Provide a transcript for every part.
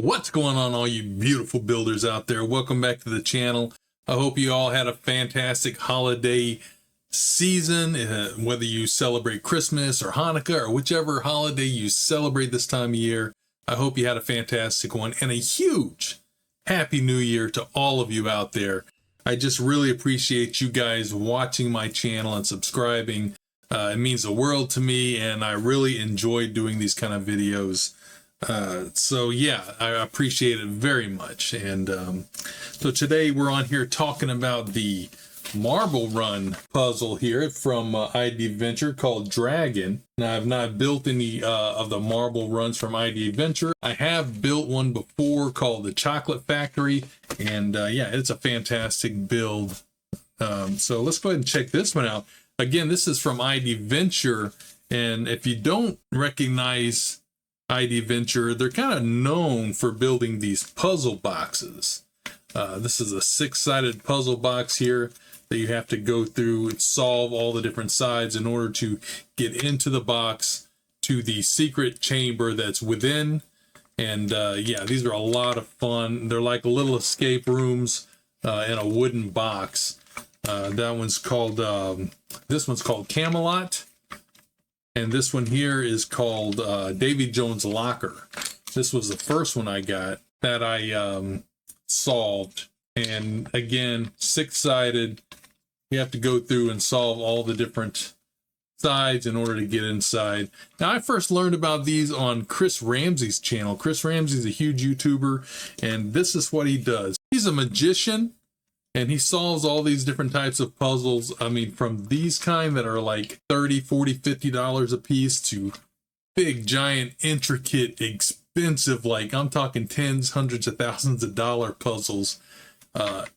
What's going on, all you beautiful builders out there? Welcome back to the channel. I hope you all had a fantastic holiday season, whether you celebrate Christmas or Hanukkah or whichever holiday you celebrate this time of year. I hope you had a fantastic one and a huge happy new year to all of you out there. I just really appreciate you guys watching my channel and subscribing. It means the world to me, and I really enjoy doing these kind of videos. So yeah, I appreciate it very much. And so today we're on here talking about the marble run puzzle here from iDventure called Dragon. Now, I've not built any of the marble runs from iDventure. I have built one before called the Chocolate Factory, and yeah, it's a fantastic build. So let's go ahead and check this one out. Again, this is from iDventure, and if you don't recognize iDventure, they're kind of known for building these puzzle boxes. This is a 6-sided puzzle box here that you have to go through and solve all the different sides in order to get into the box to the secret chamber that's within. And yeah, these are a lot of fun. They're like little escape rooms in a wooden box. That one's called, this one's called Camelot. And this one here is called Davy Jones' Locker. This was the first one I got that I solved. And again, 6-sided. You have to go through and solve all the different sides in order to get inside. Now, I first learned about these on Chris Ramsey's channel. Chris Ramsey's a huge YouTuber, and this is what he does. He's a magician, and he solves all these different types of puzzles. I mean, from these kind that are like $30, $40, $50 a piece to big, giant, intricate, expensive, like I'm talking tens, hundreds of thousands of dollar puzzles.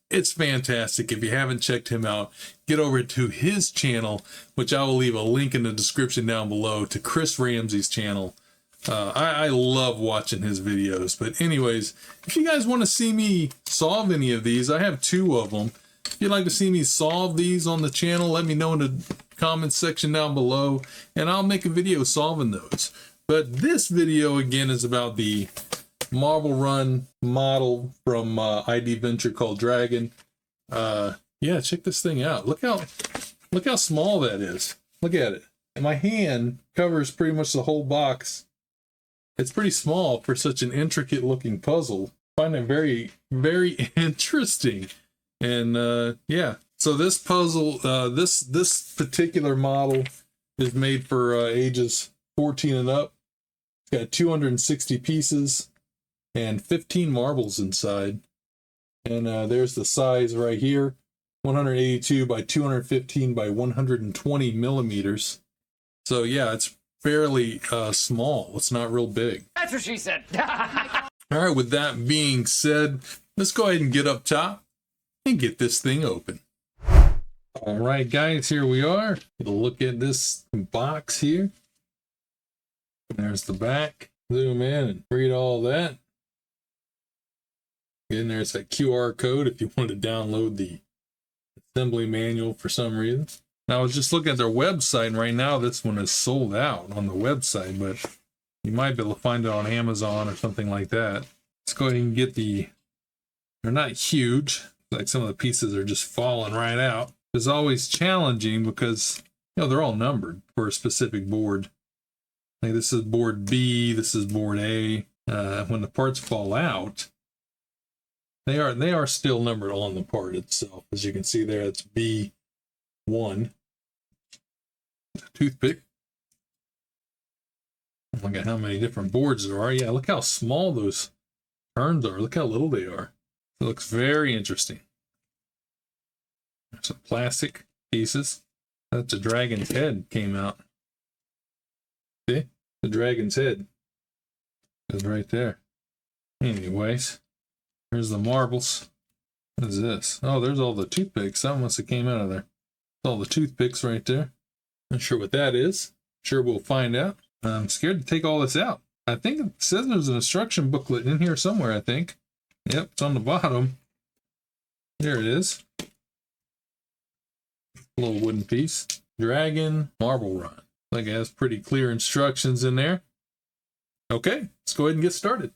It's fantastic. If you haven't checked him out, get over to his channel, which I will leave a link in the description down below to Chris Ramsey's channel. I love watching his videos. But anyways, if you guys want to see me solve any of these, I have 2 of them. If you'd like to see me solve these on the channel, let me know in the comments section down below, and I'll make a video solving those. But this video, again, is about the marble run model from iDventure called Dragon. Yeah, check this thing out. Look how small that is. Look at it. And my hand covers pretty much the whole box. It's pretty small for such an intricate looking puzzle. I find it very, very interesting. And yeah, so this puzzle, this particular model is made for ages 14 and up. It's got 260 pieces and 15 marbles inside. And there's the size right here, 182 by 215 by 120 millimeters. So yeah, it's fairly small. It's not real big. That's what she said. All right, with that being said, let's go ahead and get up top and get this thing open. All right, guys, here we are. Get a look at this box here. There's the back. Zoom in and read all that. And there's that QR code if you want to download the assembly manual for some reason. Now, I was just looking at their website, and right now this one is sold out on the website, but you might be able to find it on Amazon or something like that. Let's go ahead and get they're not huge. Like some of the pieces are just falling right out. It's always challenging because, you know, they're all numbered for a specific board. Like this is board B, this is board A. When the parts fall out, they are still numbered on the part itself. As you can see there, it's B1. Toothpick. Look at how many different boards there are. Yeah, look how small those turns are. Look how little they are. It looks very interesting. There's some plastic pieces. That's a dragon's head came out. See? The dragon's head is right there. Anyways, there's the marbles. What is this? Oh, there's all the toothpicks. That must have came out of there. All the toothpicks right there. Not sure what that is. Sure, we'll find out. I'm scared to take all this out. I think it says there's an instruction booklet in here somewhere, I think. Yep, it's on the bottom. There it is. A little wooden piece. Dragon marble run. Like it has pretty clear instructions in there. Okay, let's go ahead and get started.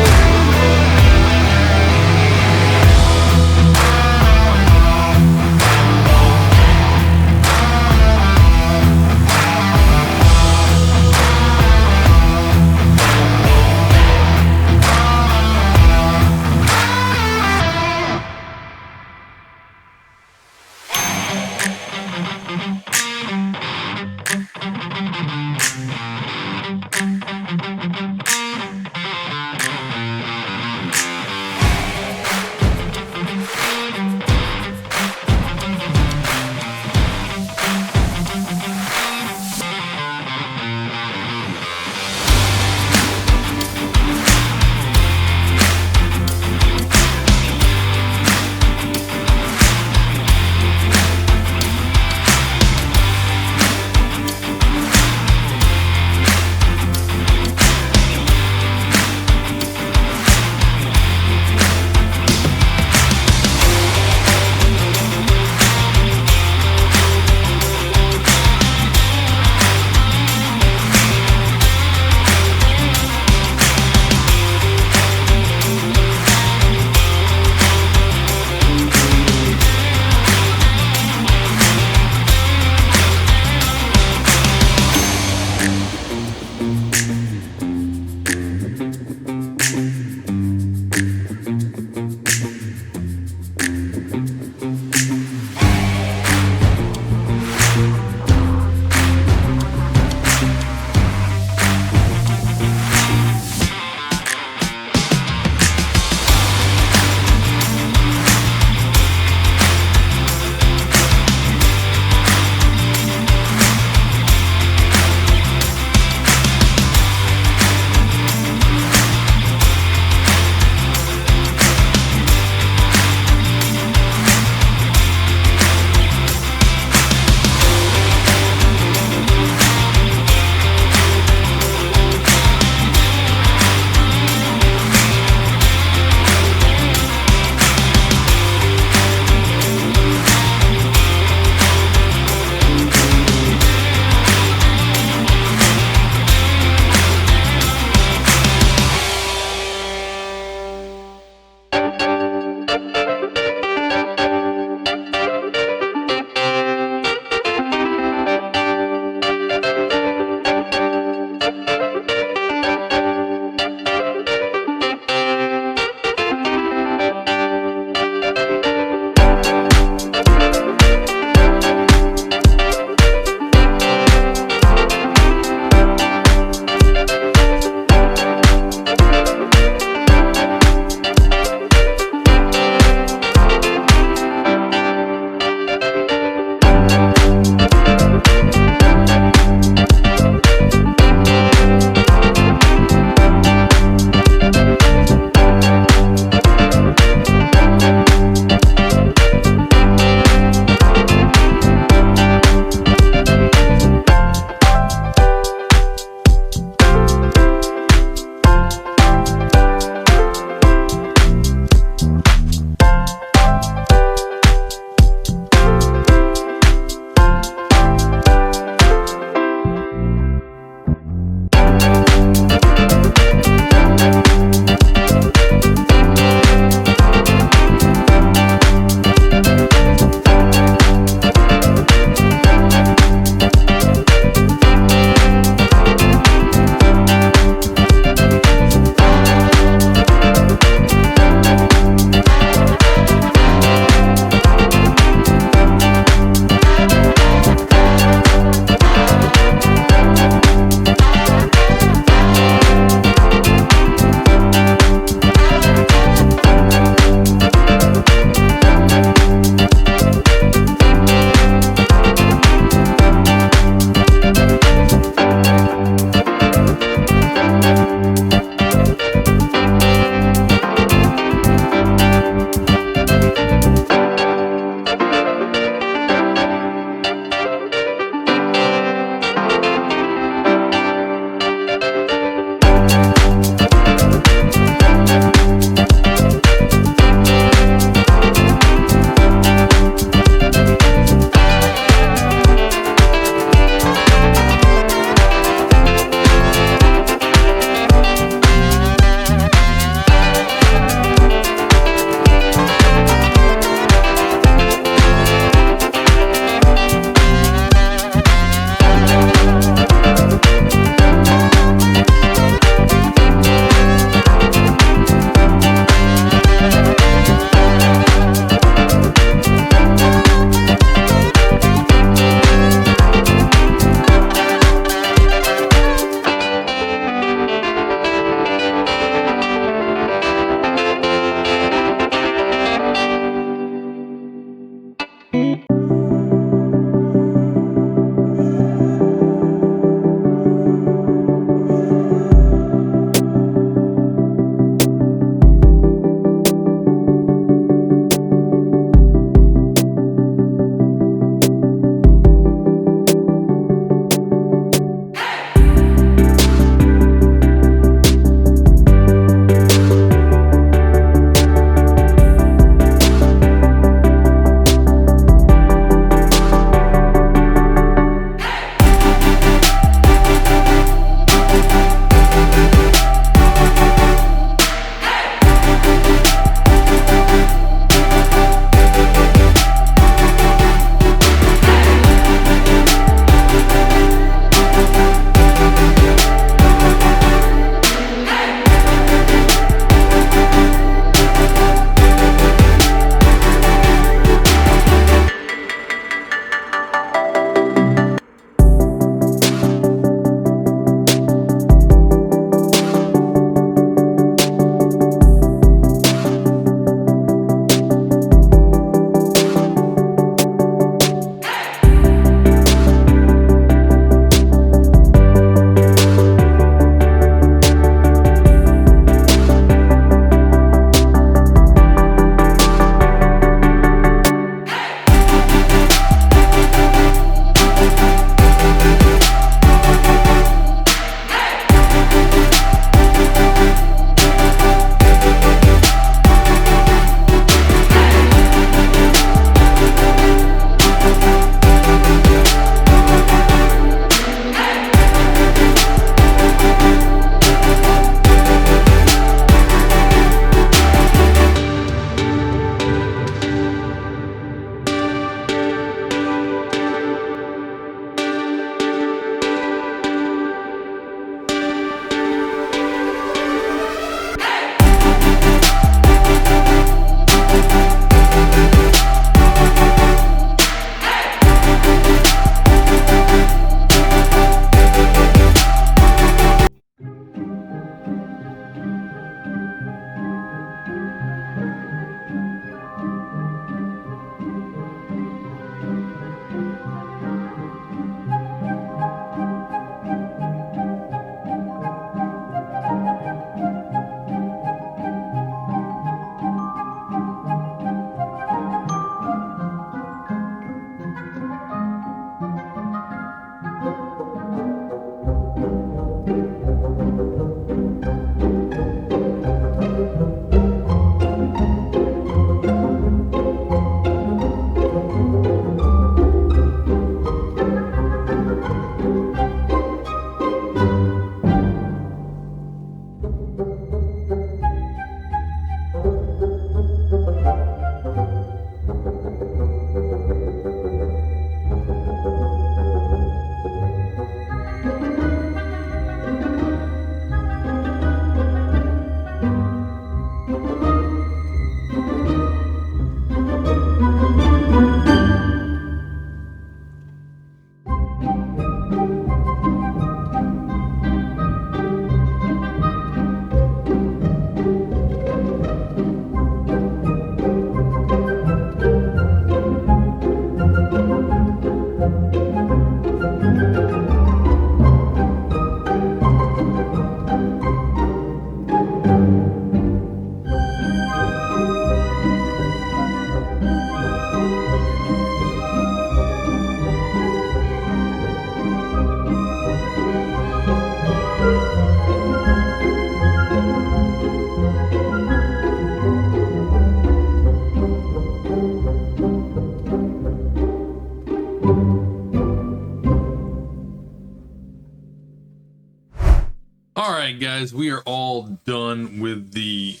All right, guys, we are all done with the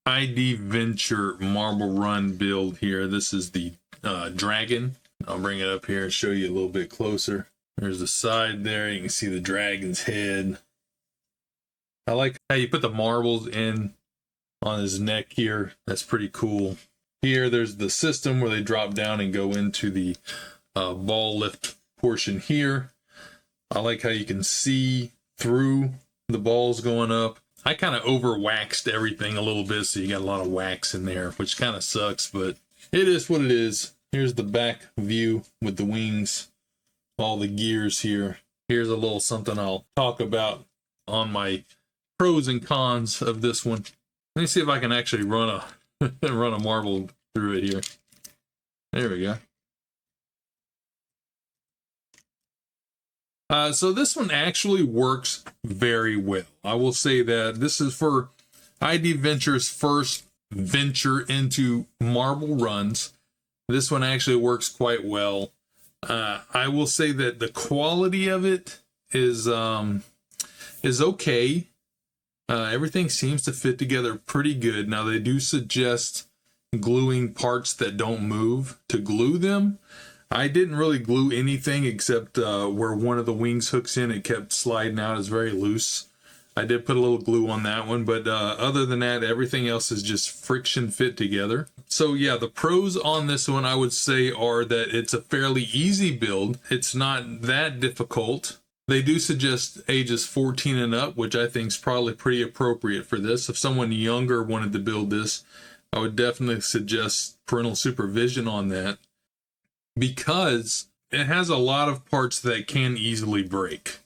iDventure Marble Run build here. This is the dragon. I'll bring it up here and show you a little bit closer. There's the side there. You can see the dragon's head. I like how you put the marbles in on his neck here. That's pretty cool. Here, there's the system where they drop down and go into the ball lift portion here. I like how you can see through the balls going up. I kind of over waxed everything a little bit, so you got a lot of wax in there, which kind of sucks, but it is what it is. Here's the back view with the wings, all the gears here. Here's a little something I'll talk about on my pros and cons of this one. Let me see if I can actually run a marble through it here. There we go. So this one actually works very well. I will say that this is for iDventure's first venture into marble runs. This one actually works quite well. I will say that the quality of it is okay. Everything seems to fit together pretty good. Now they do suggest gluing parts that don't move to glue them. I didn't really glue anything except where one of the wings hooks in. It kept sliding out. It's very loose. I did put a little glue on that one, but other than that, everything else is just friction fit together. So yeah, the pros on this one I would say are that it's a fairly easy build. It's not that difficult. They do suggest ages 14 and up, which I think is probably pretty appropriate for this. If someone younger wanted to build this, I would definitely suggest parental supervision on that, because it has a lot of parts that can easily break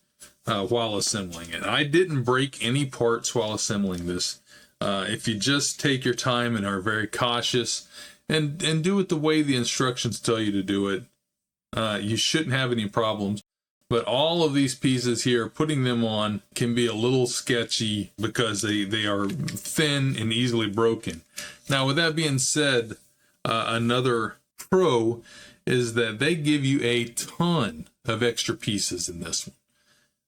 while assembling it. I didn't break any parts while assembling this. If you just take your time and are very cautious and do it the way the instructions tell you to do it, you shouldn't have any problems. But all of these pieces here, putting them on can be a little sketchy because they are thin and easily broken. Now, with that being said, another pro is that they give you a ton of extra pieces in this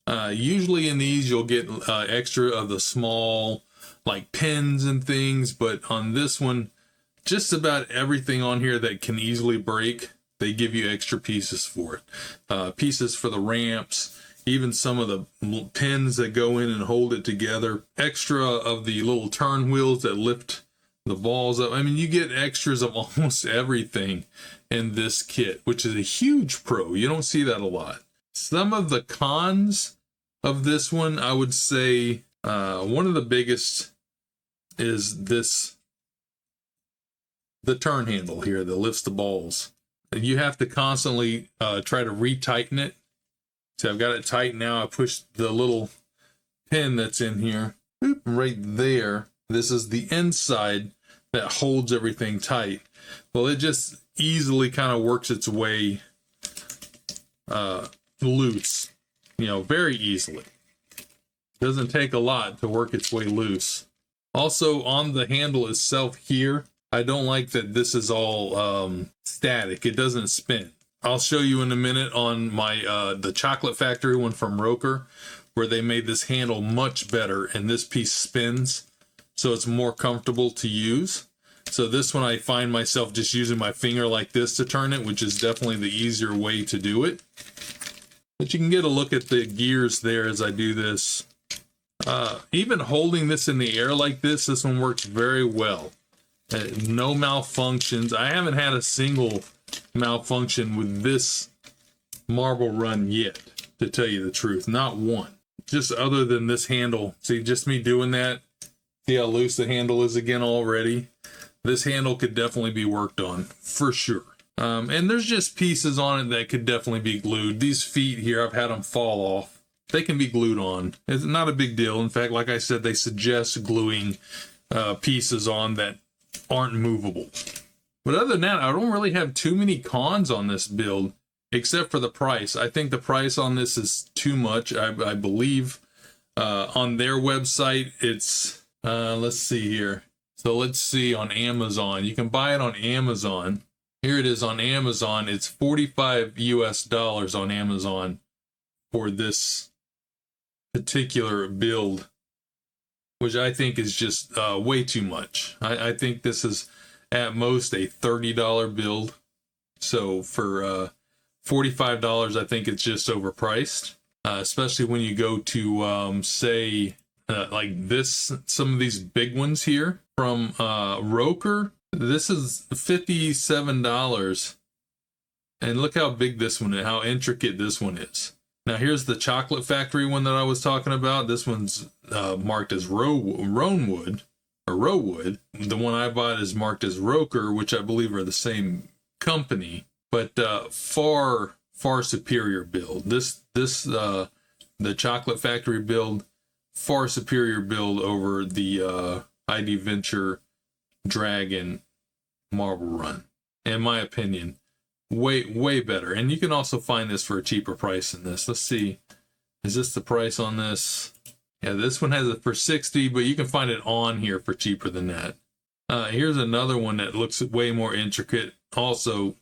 one. Usually in these, you'll get extra of the small, like pins and things, but on this one, just about everything on here that can easily break, they give you extra pieces for it. Pieces for the ramps, even some of the pins that go in and hold it together, extra of the little turn wheels that lift the balls up. I mean, you get extras of almost everything in this kit, which is a huge pro. You don't see that a lot. Some of the cons of this one, I would say one of the biggest is the turn handle here that lifts the balls. You have to constantly try to retighten it. So I've got it tight now. I push the little pin that's in here, boop, right there. This is the inside that holds everything tight. Well, it just easily kind of works its way loose, very easily. Doesn't take a lot to work its way loose. Also, on the handle itself here, I don't like that this is all static. It doesn't spin. I'll show you in a minute on my the Chocolate Factory one from Roker, where they made this handle much better, and this piece spins, so it's more comfortable to use. So this one, I find myself just using my finger like this to turn it, which is definitely the easier way to do it. But you can get a look at the gears there as I do this. Even holding this in the air like this one works very well. No malfunctions. I haven't had a single malfunction with this marble run yet, to tell you the truth. Not one. Just other than this handle. See, just me doing that. See how loose the handle is again already? This handle could definitely be worked on, for sure. And there's just pieces on it that could definitely be glued. These feet here, I've had them fall off. They can be glued on. It's not a big deal. In fact, like I said, they suggest gluing pieces on that aren't movable. But other than that, I don't really have too many cons on this build, except for the price. I think the price on this is too much. I believe on their website, it's, let's see here. So let's see on Amazon. You can buy it on Amazon. Here it is on Amazon. It's $45 US on Amazon for this particular build, which I think is just way too much. I think this is at most a $30 build. So for $45, I think it's just overpriced, especially when you go to say like this, some of these big ones here from Roker. This is $57, and look how big this one is, how intricate this one is. Now here's the Chocolate Factory one that I was talking about. This one's marked as Roanwood or Rowood. The one I bought is marked as Roker, which I believe are the same company, but far superior build. The Chocolate Factory build, far superior build over the iDventure Dragon Marble Run, in my opinion. Way better. And you can also find this for a cheaper price than this. Let's see, is this the price on this? Yeah, this one has it for $60, but you can find it on here for cheaper than that. Here's another one that looks way more intricate, also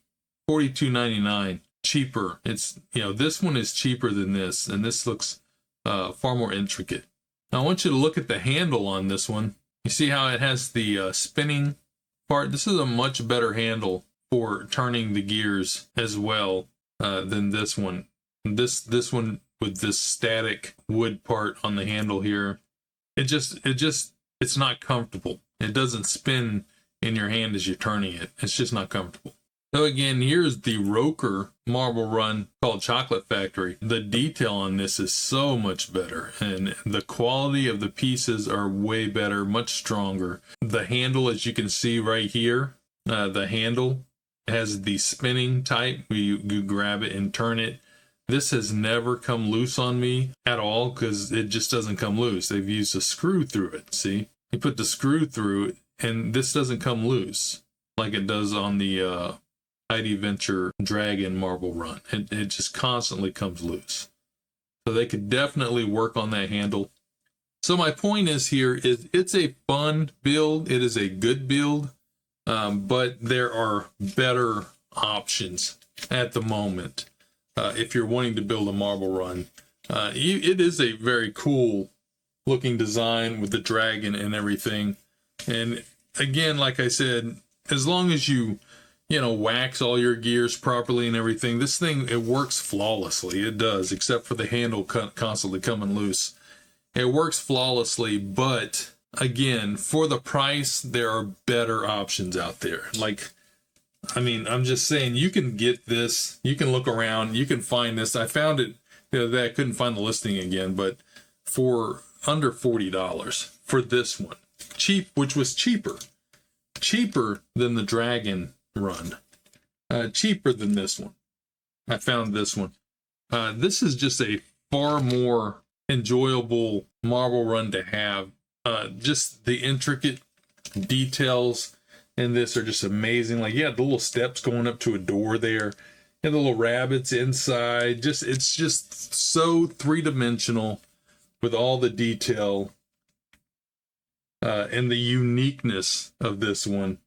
$42.99, cheaper. It's, you know, this one is cheaper than this, and this looks far more intricate. Now I want you to look at the handle on this one. You see how it has the spinning part? This is a much better handle for turning the gears as well than this one. This one with this static wood part on the handle here, it's not comfortable. It doesn't spin in your hand as you're turning it. It's just not comfortable. So again, here's the Roker Marble Run called Chocolate Factory. The detail on this is so much better, and the quality of the pieces are way better, much stronger. The handle, as you can see right here, the handle has the spinning type where you grab it and turn it. This has never come loose on me at all because it just doesn't come loose. They've used a screw through it. See, you put the screw through it, and this doesn't come loose like it does on the iDventure Dragon Marble Run. It just constantly comes loose. So they could definitely work on that handle. So my point is here is it's a fun build. It is a good build, but there are better options at the moment. If you're wanting to build a marble run, it is a very cool looking design with the dragon and everything. And again, like I said, as long as you wax all your gears properly and everything, this thing, it works flawlessly. It does, except for the handle constantly coming loose. It works flawlessly, but again, for the price, there are better options out there. Like, I mean, I'm just saying, you can get this, you can look around, you can find this. I found it the other day, I couldn't find the listing again, but for under $40 for this one. Cheap, which was cheaper than the Dragon Run, cheaper than this one. I found this one. This is just a far more enjoyable marble run to have. Just the intricate details in this are just amazing. Like, yeah, the little steps going up to a door there, and the little rabbits inside. It's just so three-dimensional with all the detail and the uniqueness of this one.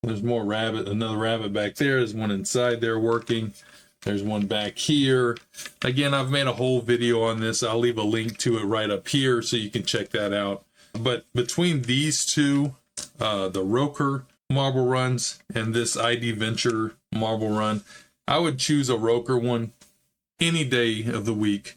There's more rabbit, another rabbit back there. There's one inside there working. There's one back here. Again, I've made a whole video on this. I'll leave a link to it right up here so you can check that out. But between these two, the Roker marble runs and this iDventure marble run, I would choose a Roker one any day of the week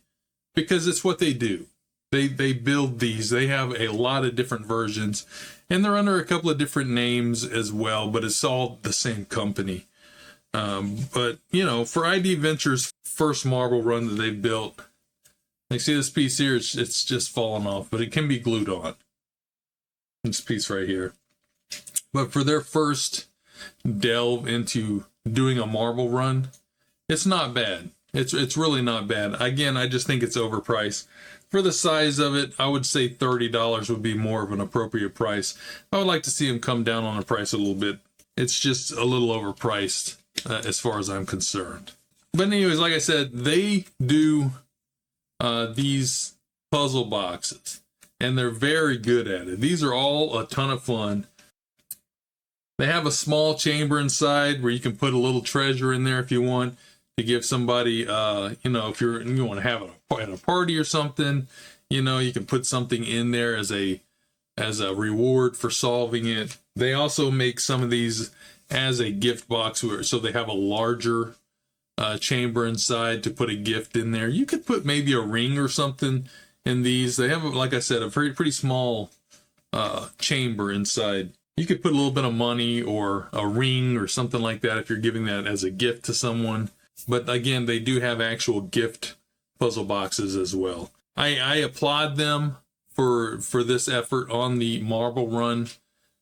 because it's what they do. They build these. They have a lot of different versions, and they're under a couple of different names as well, but it's all the same company. But, for iDventure's first marble run that they've built, you see this piece here, it's just fallen off, but it can be glued on. This piece right here. But for their first delve into doing a marble run, it's not bad. It's really not bad. Again, I just think it's overpriced. For the size of it, I would say $30 would be more of an appropriate price. I would like to see them come down on the price a little bit. It's just a little overpriced as far as I'm concerned. But anyways, like I said, they do these puzzle boxes, and they're very good at it. These are all a ton of fun. They have a small chamber inside where you can put a little treasure in there if you want. to give somebody, you know, if you want to have it at a party or something, you know, you can put something in there as a reward for solving it. They also make some of these as a gift box, so they have a larger chamber inside to put a gift in there. You could put maybe a ring or something in these. They have, like I said, a pretty small chamber inside. You could put a little bit of money or a ring or something like that if you're giving that as a gift to someone. But again, they do have actual gift puzzle boxes as well. I applaud them for this effort on the marble run.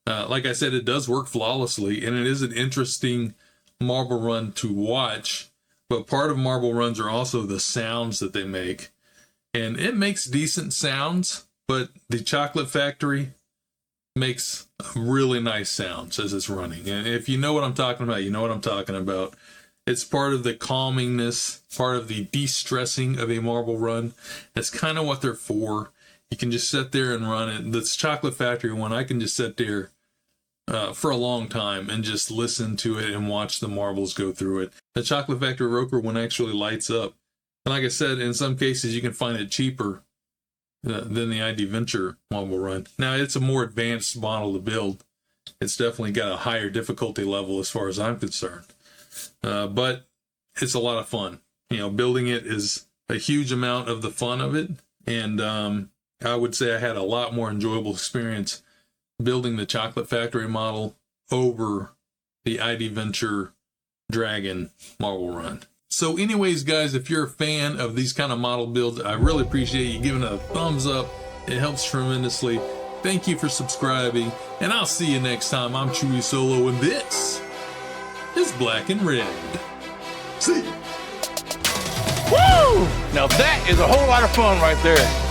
Like I said, it does work flawlessly, and it is an interesting marble run to watch. But part of marble runs are also the sounds that they make. And it makes decent sounds, but the Chocolate Factory makes really nice sounds as it's running. And if you know what I'm talking about, you know what I'm talking about. It's part of the calmingness, part of the de-stressing of a marble run. That's kind of what they're for. You can just sit there and run it. This Chocolate Factory one, I can just sit there for a long time and just listen to it and watch the marbles go through it. The Chocolate Factory Roker one actually lights up. And like I said, in some cases you can find it cheaper than the iDventure marble run. Now, it's a more advanced model to build. It's definitely got a higher difficulty level as far as I'm concerned. But it's a lot of fun. You know, building it is a huge amount of the fun of it. And I would say I had a lot more enjoyable experience building the Chocolate Factory model over the iDventure Dragon marble run. So anyways, guys, if you're a fan of these kind of model builds, I really appreciate you giving it a thumbs up. It helps tremendously. Thank you for subscribing, and I'll see you next time. I'm Chewy Solo, and this is Black and Red. See ya. Woo! Now that is a whole lot of fun right there.